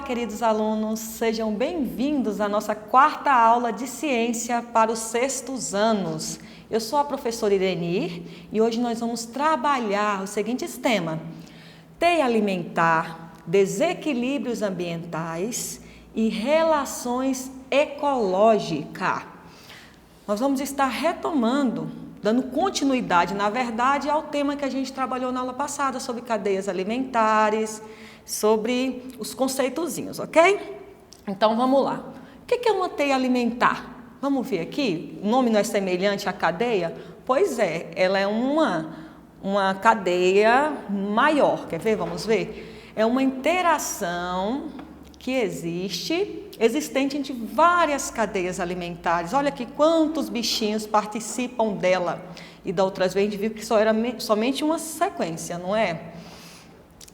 queridos alunos, sejam bem-vindos à nossa quarta aula de ciência para os sextos anos. Eu sou a professora Irenir e hoje nós vamos trabalhar os seguintes temas: teia alimentar, desequilíbrios ambientais e relações ecológicas. Nós vamos estar retomando, dando continuidade, na verdade, ao tema que a gente trabalhou na aula passada sobre cadeias alimentares, sobre os conceitozinhos, ok? Então, vamos lá. O que é uma teia alimentar? Vamos ver aqui? O nome não é semelhante à cadeia? Pois é, ela é uma cadeia maior. Quer ver? Vamos ver? É uma interação que existente entre várias cadeias alimentares. Olha aqui quantos bichinhos participam dela. E da outra vez a gente viu que só era somente uma sequência, não é?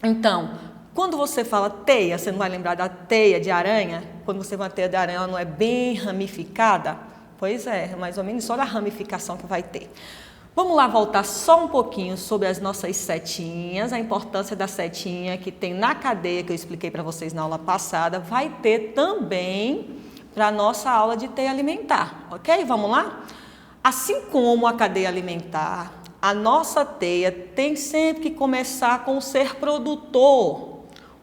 Então, quando você fala teia, você não vai lembrar da teia de aranha? Quando você vê uma teia de aranha, ela não é bem ramificada? Pois é, mais ou menos só a ramificação que vai ter. Vamos lá voltar só um pouquinho sobre as nossas setinhas, a importância da setinha que tem na cadeia que eu expliquei para vocês na aula passada, vai ter também para a nossa aula de teia alimentar, ok? Vamos lá? Assim como a cadeia alimentar, a nossa teia tem sempre que começar com o ser produtor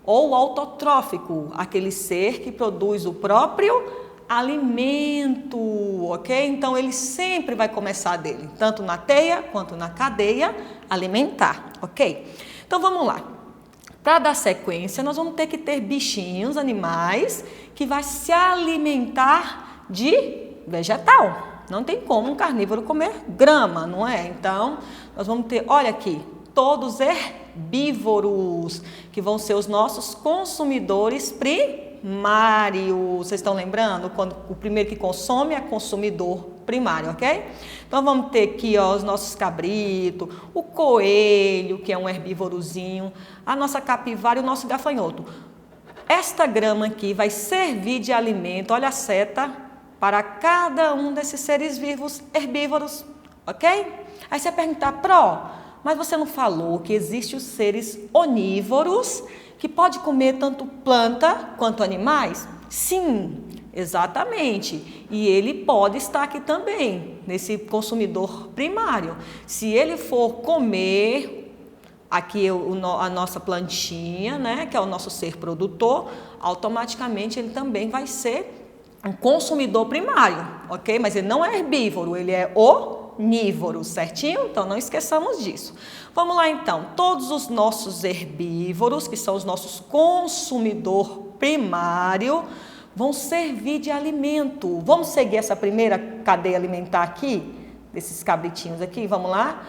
ou autotrófico, aquele ser que produz o próprio alimento, ok? Então, ele sempre vai começar dele, tanto na teia quanto na cadeia alimentar, ok? Então, vamos lá. Para dar sequência, nós vamos ter que ter bichinhos, animais, que vai se alimentar de vegetal. Não tem como um carnívoro comer grama, não é? Então, nós vamos ter, olha aqui, todos herbívoros, que vão ser os nossos consumidores primários. Vocês estão lembrando? Quando o primeiro que consome é consumidor primário, ok? Então, vamos ter aqui ó, os nossos cabritos, o coelho, que é um herbívorozinho, a nossa capivara e o nosso gafanhoto. Esta grama aqui vai servir de alimento, olha a seta, para cada um desses seres vivos herbívoros, ok? Aí você vai perguntar, mas você não falou que existem os seres onívoros que pode comer tanto planta quanto animais? Sim, exatamente. E ele pode estar aqui também, nesse consumidor primário. Se ele for comer aqui a nossa plantinha, né, que é o nosso ser produtor, automaticamente ele também vai ser um consumidor primário, ok? Mas ele não é herbívoro, ele é onívoro, certinho? Então, não esqueçamos disso. Vamos lá, então. Todos os nossos herbívoros, que são os nossos consumidor primário, vão servir de alimento. Vamos seguir essa primeira cadeia alimentar aqui, desses cabritinhos aqui, vamos lá?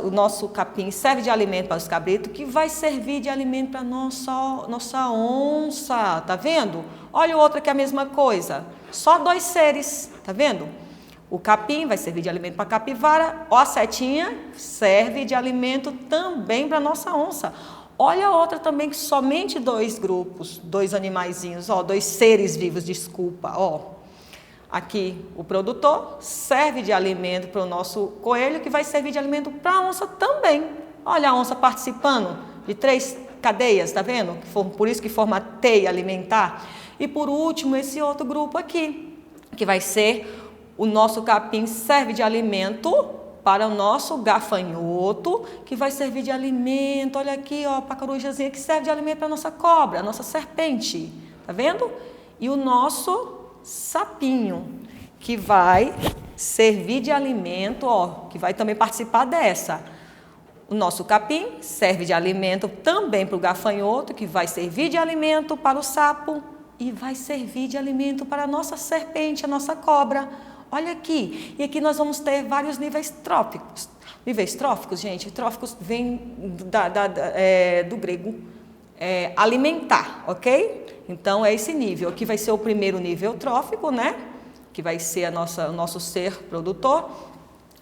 O nosso capim serve de alimento para os cabritos, que vai servir de alimento para a nossa onça, tá vendo? Olha o outro aqui, a mesma coisa, só dois seres, tá vendo? O capim vai servir de alimento para a capivara, ó, a setinha serve de alimento também para a nossa onça. Olha a outra também, que somente dois grupos, dois animaizinhos, ó, dois seres vivos, desculpa, ó. Aqui o produtor serve de alimento para o nosso coelho, que vai servir de alimento para a onça também. Olha a onça participando de 3 cadeias, tá vendo? Por isso que forma a teia alimentar. E por último, esse outro grupo aqui, que vai ser o nosso capim, serve de alimento para o nosso gafanhoto, que vai servir de alimento. Olha aqui, ó, a pacarujazinha que serve de alimento para a nossa cobra, a nossa serpente, tá vendo? E o nosso sapinho, que vai servir de alimento, ó, que vai também participar dessa. O nosso capim serve de alimento também para o gafanhoto, que vai servir de alimento para o sapo e vai servir de alimento para a nossa serpente, a nossa cobra. Olha aqui, e aqui nós vamos ter vários níveis tróficos. Níveis tróficos, gente, tróficos vem do grego alimentar, ok? Então, é esse nível. Aqui vai ser o primeiro nível trófico, né? Que vai ser o nosso ser produtor.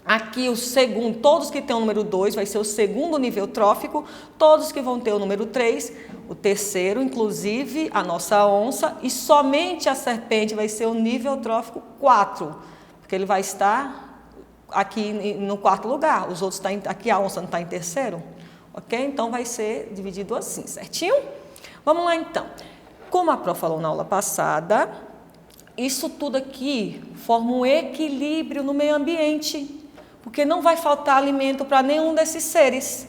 Aqui o segundo, todos que têm o número 2 vai ser o segundo nível trófico. Todos que vão ter o número 3, o terceiro, inclusive a nossa onça. E somente a serpente vai ser o nível trófico 4, porque ele vai estar aqui no 4º lugar. Os outros estão aqui, a onça não está em terceiro, ok? Então, vai ser dividido assim, certinho? Vamos lá, então. Como a Pró falou na aula passada, isso tudo aqui forma um equilíbrio no meio ambiente, porque não vai faltar alimento para nenhum desses seres.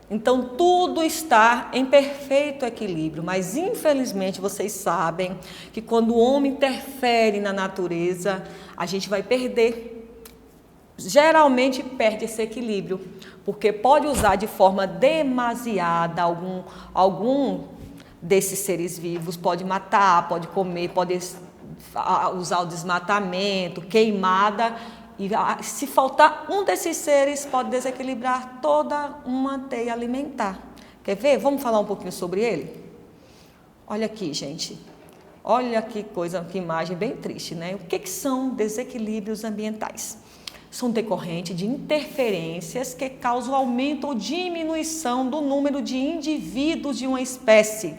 Então, tudo está em perfeito equilíbrio, mas infelizmente vocês sabem que quando o homem interfere na natureza, a gente vai perder. Geralmente perde esse equilíbrio, porque pode usar de forma demasiada algum desses seres vivos, pode matar, pode comer, pode usar o desmatamento, queimada. E se faltar um desses seres, pode desequilibrar toda uma teia alimentar. Quer ver? Vamos falar um pouquinho sobre ele? Olha aqui, gente. Olha que coisa, que imagem bem triste, né? O que são desequilíbrios ambientais? São decorrentes de interferências que causam aumento ou diminuição do número de indivíduos de uma espécie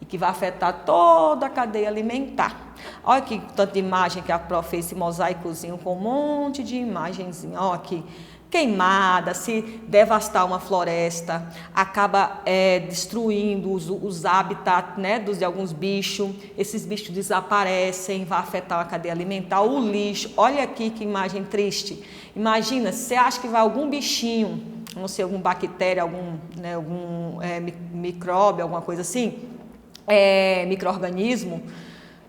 e que vai afetar toda a cadeia alimentar. Olha que tanto de imagem que a Pró fez esse mosaicozinho com um monte de imagenzinha. Olha aqui, queimada, se devastar uma floresta, acaba destruindo os habitats, né, de alguns bichos. Esses bichos desaparecem, vai afetar a cadeia alimentar. O lixo, olha aqui que imagem triste. Imagina, você acha que vai algum bichinho, não sei, alguma bactéria, algum micróbio, alguma coisa assim, micro-organismo,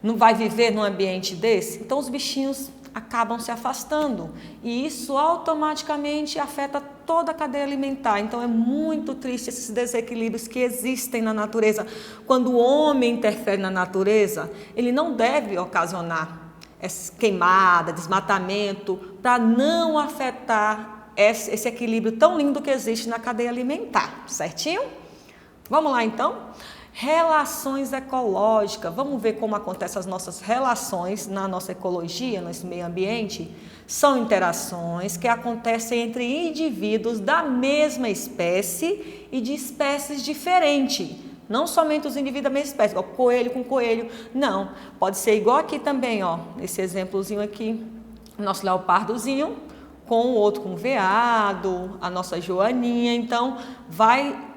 não vai viver num ambiente desse? Então os bichinhos acabam se afastando e isso automaticamente afeta toda a cadeia alimentar. Então é muito triste esses desequilíbrios que existem na natureza. Quando o homem interfere na natureza, ele não deve ocasionar essa queimada, desmatamento, para não afetar esse equilíbrio tão lindo que existe na cadeia alimentar, certinho? Vamos lá então? Relações ecológicas, vamos ver como acontecem as nossas relações na nossa ecologia, nesse meio ambiente. São interações que acontecem entre indivíduos da mesma espécie e de espécies diferentes. Não somente os indivíduos da mesma espécie, igual coelho com coelho, não. Pode ser igual aqui também, ó, esse exemplozinho aqui, nosso leopardozinho com o outro com o veado, a nossa joaninha. Então, vai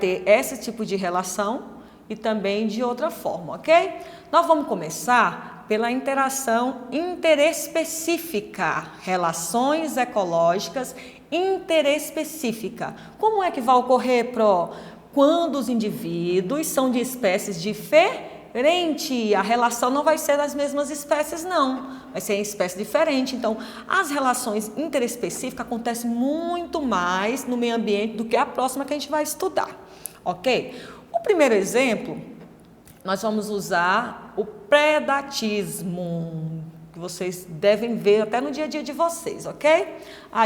ter esse tipo de relação e também de outra forma, ok? Nós vamos começar pela interação interespecífica, relações ecológicas interespecíficas. Como é que vai ocorrer, Pró? Quando os indivíduos são de espécies diferentes, a relação não vai ser das mesmas espécies, não. Vai ser em espécie diferente. Então, as relações interespecíficas acontecem muito mais no meio ambiente do que a próxima que a gente vai estudar, ok? O primeiro exemplo, nós vamos usar o predatismo, que vocês devem ver até no dia a dia de vocês, ok?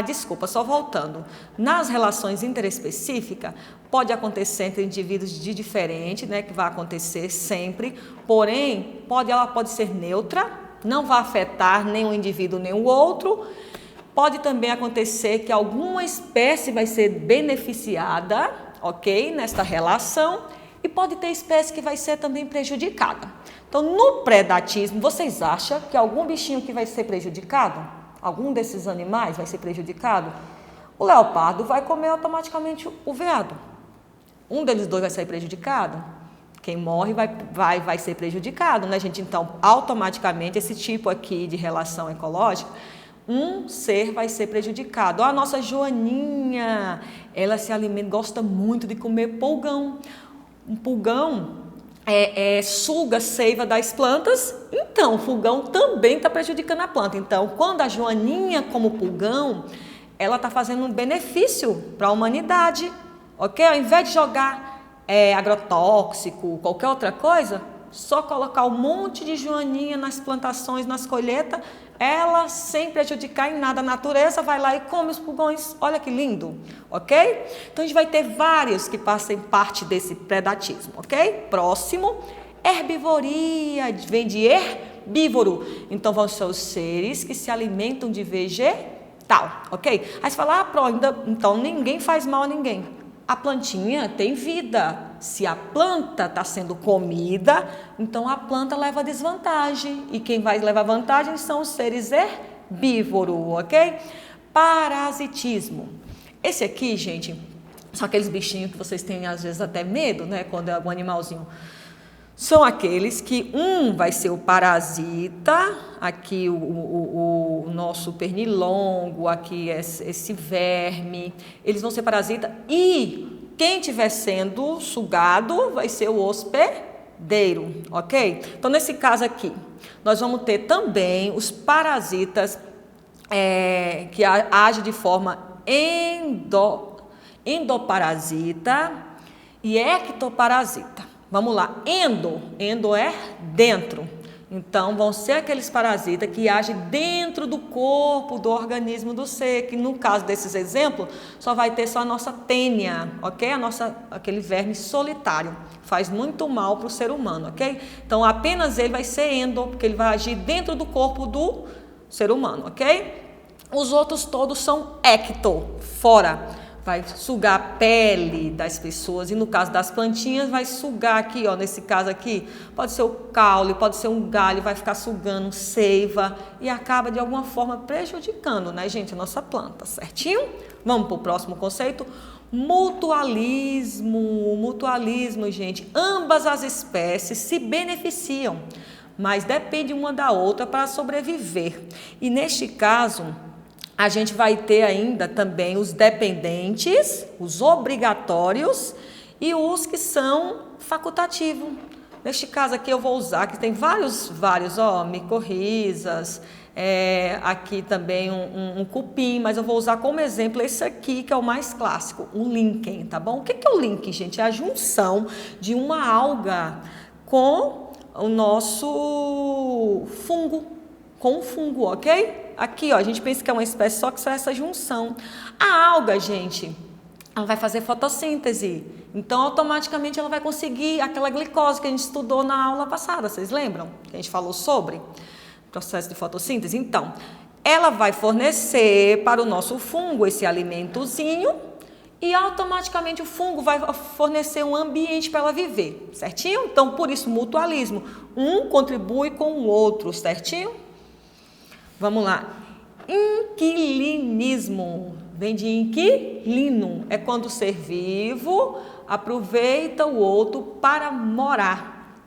Desculpa, só voltando. Nas relações interespecíficas, pode acontecer entre indivíduos de diferente, né, que vai acontecer sempre, porém, ela pode ser neutra, não vai afetar nem um indivíduo nem o outro. Pode também acontecer que alguma espécie vai ser beneficiada, ok, nesta relação, e pode ter espécie que vai ser também prejudicada. Então, no predatismo, vocês acham que algum bichinho que vai ser prejudicado? Algum desses animais vai ser prejudicado? O leopardo vai comer automaticamente o veado. Um deles dois vai sair prejudicado? Quem morre vai ser prejudicado, né, gente? Então, automaticamente, esse tipo aqui de relação ecológica, um ser vai ser prejudicado. A nossa joaninha, ela se alimenta, gosta muito de comer pulgão. Um pulgão suga a seiva das plantas, então o pulgão também está prejudicando a planta. Então, quando a joaninha come o pulgão, ela está fazendo um benefício para a humanidade, ok? Ao invés de jogar agrotóxico, qualquer outra coisa, só colocar um monte de joaninha nas plantações, nas colheitas, ela, sem prejudicar em nada a natureza, vai lá e come os pulgões. Olha que lindo, ok? Então, a gente vai ter vários que passem parte desse predatismo, ok? Próximo, herbivoria, vem de herbívoro. Então, vão ser os seres que se alimentam de vegetal, ok? Aí você fala, Pró, então ninguém faz mal a ninguém. A plantinha tem vida. Se a planta está sendo comida, então a planta leva desvantagem. E quem vai levar vantagem são os seres herbívoros, ok? Parasitismo. Esse aqui, gente, são aqueles bichinhos que vocês têm às vezes até medo, né? Quando é algum animalzinho. são aqueles que vai ser o parasita, aqui o nosso pernilongo, aqui esse verme, eles vão ser parasita, e quem estiver sendo sugado vai ser o hospedeiro, ok? Então, nesse caso aqui, nós vamos ter também os parasitas que agem de forma endoparasita e ectoparasita. Vamos lá, endo é dentro. Então, vão ser aqueles parasitas que agem dentro do corpo, do organismo do ser, que no caso desses exemplos, só vai ter só a nossa tênia, ok? Aquele verme solitário, faz muito mal para o ser humano, ok? Então, apenas ele vai ser endo, porque ele vai agir dentro do corpo do ser humano, ok? Os outros todos são ecto, fora. Vai sugar a pele das pessoas e no caso das plantinhas vai sugar aqui, ó, nesse caso aqui, pode ser o caule, pode ser um galho, vai ficar sugando seiva e acaba de alguma forma prejudicando, né, gente, a nossa planta, certinho? Vamos para o próximo conceito, mutualismo. Mutualismo, gente, ambas as espécies se beneficiam, mas depende uma da outra para sobreviver. E neste caso, a gente vai ter ainda também os dependentes, os obrigatórios e os que são facultativos. Neste caso aqui eu vou usar, que tem vários, ó, micorrizas, aqui também um cupim, mas eu vou usar como exemplo esse aqui, que é o mais clássico, o líquen, tá bom? O que é o líquen, gente? É a junção de uma alga com o nosso fungo, com o fungo, ok? Aqui, ó, a gente pensa que é uma espécie só que só essa junção. A alga, gente, ela vai fazer fotossíntese. Então, automaticamente, ela vai conseguir aquela glicose que a gente estudou na aula passada. Vocês lembram? Que a gente falou sobre o processo de fotossíntese. Então, ela vai fornecer para o nosso fungo esse alimentozinho e automaticamente o fungo vai fornecer um ambiente para ela viver, certinho? Então, por isso, mutualismo. Um contribui com o outro, certinho? Vamos lá, inquilinismo, vem de inquilino, é quando o ser vivo aproveita o outro para morar.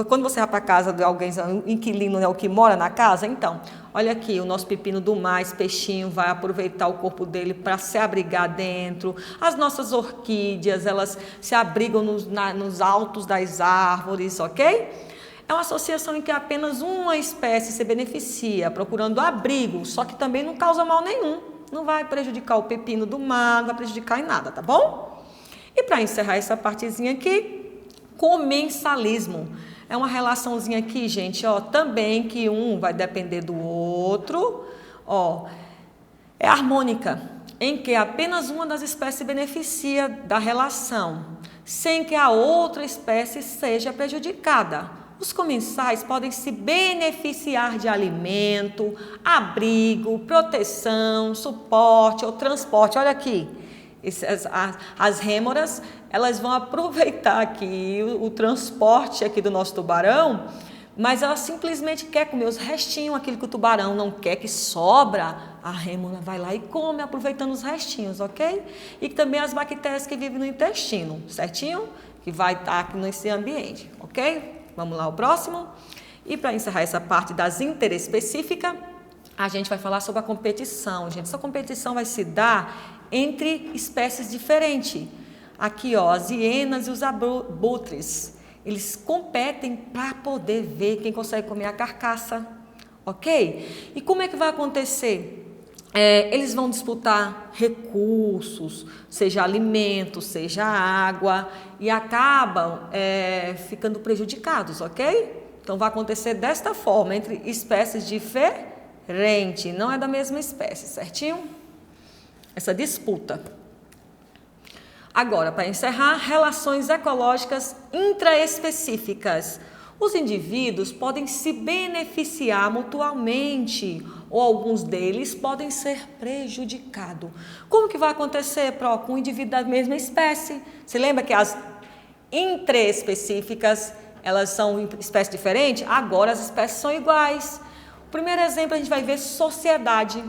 Quando você vai para a casa de alguém, o inquilino é o que mora na casa, então, olha aqui, o nosso pepino do mar, esse peixinho vai aproveitar o corpo dele para se abrigar dentro. As nossas orquídeas, elas se abrigam nos altos das árvores, ok? É uma associação em que apenas uma espécie se beneficia, procurando abrigo, só que também não causa mal nenhum. Não vai prejudicar o pepino do mar, não vai prejudicar em nada, tá bom? E para encerrar essa partezinha aqui, comensalismo. É uma relaçãozinha aqui, gente, ó, também que um vai depender do outro, ó, é harmônica, em que apenas uma das espécies se beneficia da relação, sem que a outra espécie seja prejudicada. Os comensais podem se beneficiar de alimento, abrigo, proteção, suporte ou transporte. Olha aqui, as rêmoras, elas vão aproveitar aqui o transporte aqui do nosso tubarão, mas ela simplesmente quer comer os restinhos, aquilo que o tubarão não quer que sobra, a rêmora vai lá e come, aproveitando os restinhos, ok? E também as bactérias que vivem no intestino, certinho? Que vai estar aqui nesse ambiente, ok? Vamos lá, o próximo. E para encerrar essa parte das interespecíficas, a gente vai falar sobre a competição. Gente, essa competição vai se dar entre espécies diferentes. Aqui, ó, as hienas e os abutres. Eles competem para poder ver quem consegue comer a carcaça, ok? E como é que vai acontecer? Eles vão disputar recursos, seja alimento, seja água, e acabam ficando prejudicados, ok? Então, vai acontecer desta forma, entre espécies diferentes, não é da mesma espécie, certinho? Essa disputa. Agora, para encerrar, relações ecológicas intraespecíficas. Os indivíduos podem se beneficiar mutuamente ou alguns deles podem ser prejudicados. Como que vai acontecer, com um indivíduo da mesma espécie? Você lembra que as intraespecíficas, elas são espécies diferentes? Agora as espécies são iguais. O primeiro exemplo a gente vai ver sociedade.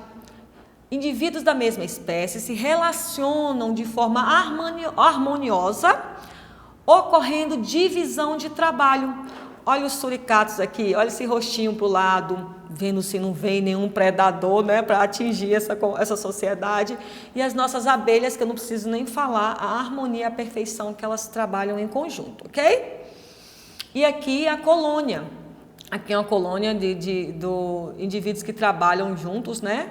Indivíduos da mesma espécie se relacionam de forma harmoniosa ocorrendo divisão de trabalho. Olha os suricatos aqui, olha esse rostinho para o lado, vendo se não vem nenhum predador, né, para atingir essa sociedade. E as nossas abelhas, que eu não preciso nem falar, a harmonia e a perfeição que elas trabalham em conjunto, ok? E aqui a colônia. Aqui é uma colônia de indivíduos que trabalham juntos, né?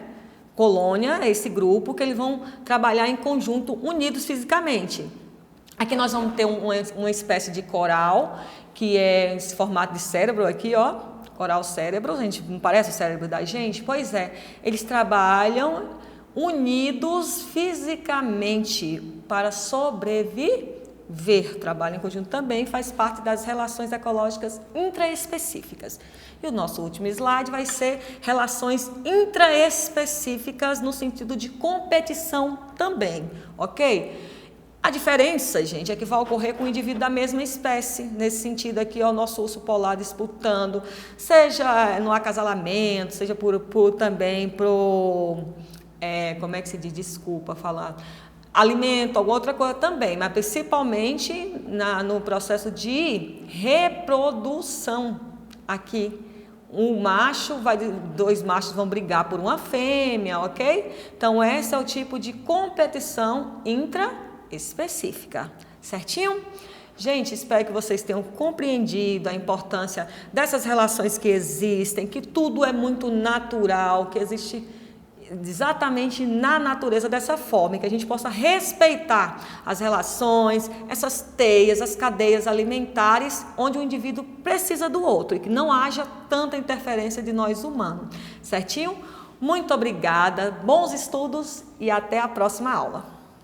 Colônia é esse grupo que eles vão trabalhar em conjunto, unidos fisicamente. Aqui nós vamos ter uma espécie de coral, que é esse formato de cérebro aqui, ó, coral cérebro, gente, não parece o cérebro da gente? Pois é, eles trabalham unidos fisicamente para sobreviver. Trabalho em conjunto também faz parte das relações ecológicas intraespecíficas. E o nosso último slide vai ser relações intraespecíficas no sentido de competição também, ok? A diferença, gente, é que vai ocorrer com o indivíduo da mesma espécie, nesse sentido aqui, ó, o nosso urso polar disputando, seja no acasalamento, seja também como é que se diz, desculpa falar, alimento, alguma outra coisa também, mas principalmente no processo de reprodução aqui. Dois machos vão brigar por uma fêmea, ok? Então, esse é o tipo de competição intraespecífica, certinho? Gente, espero que vocês tenham compreendido a importância dessas relações que existem, que tudo é muito natural, que existe exatamente na natureza dessa forma, e que a gente possa respeitar as relações, essas teias, as cadeias alimentares, onde o indivíduo precisa do outro, e que não haja tanta interferência de nós humanos, certinho? Muito obrigada, bons estudos e até a próxima aula.